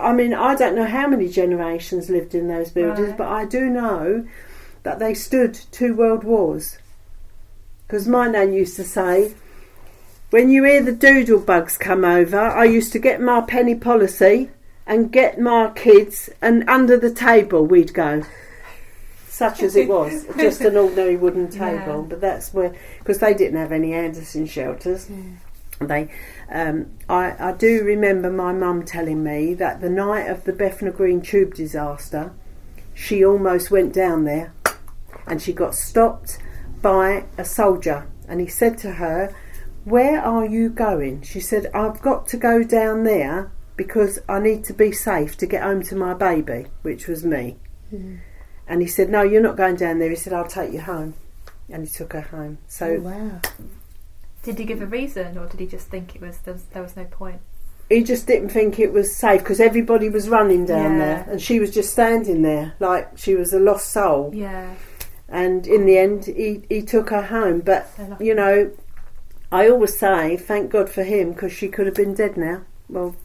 I mean, I don't know how many generations lived in those buildings, but I do know that they stood 2 world wars. Because my nan used to say, when you hear the doodle bugs come over, I used to get my penny policy and get my kids, and under the table we'd go. Such as it was, just an ordinary wooden table. But that's where, because they didn't have any Anderson shelters. They, I do remember my mum telling me that the night of the Bethnal Green tube disaster, she almost went down there, and she got stopped by a soldier, and he said to her, "Where are you going?" She said, "I've got to go down there because I need to be safe to get home to my baby," which was me. And he said, "No, you're not going down there." He said, "I'll take you home," and he took her home. So, wow. Did he give a reason, or did he just think there was no point? He just didn't think it was safe because everybody was running down there, and she was just standing there like she was a lost soul. Yeah. And in the end, he took her home. But you know, I always say, thank God for him, because she could have been dead now. Well,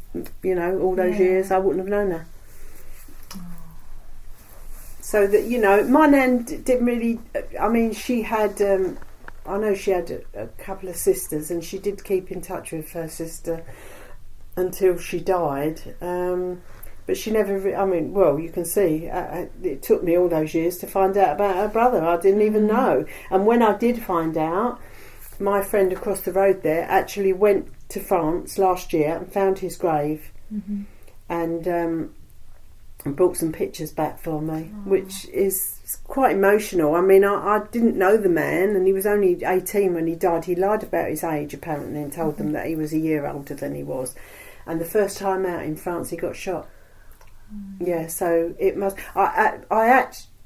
you know, all those years I wouldn't have known her. So that, you know, my nan didn't really. I mean, she had. I know she had a couple of sisters, and she did keep in touch with her sister until she died. But she never. I mean, well, you can see it took me all those years to find out about her brother. I didn't even know. And when I did find out, my friend across the road there actually went to France last year and found his grave, and brought some pictures back for me, which is quite emotional. I mean, I didn't know the man, and he was only 18 when he died. He lied about his age, apparently, and told them that he was a year older than he was. And the first time out in France, he got shot. Yeah, so it must... I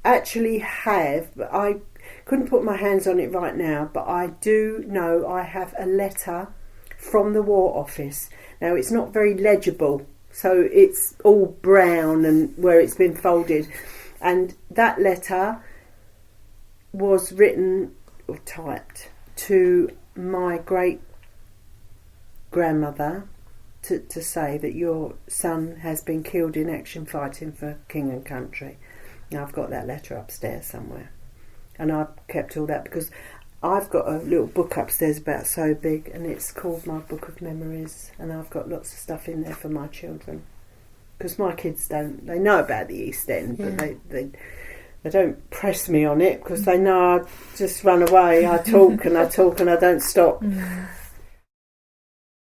actually have... I couldn't put my hands on it right now, but I do know I have a letter from the War Office. Now, it's not very legible, so it's all brown and where it's been folded. And that letter was written or typed to my great-grandmother to say that your son has been killed in action fighting for King and Country. Now, I've got that letter upstairs somewhere. And I've kept all that because I've got a little book upstairs about so big, and it's called My Book of Memories, and I've got lots of stuff in there for my children. Because my kids they know about the East End, but they don't press me on it because they know I just run away. I talk and I talk and I don't stop.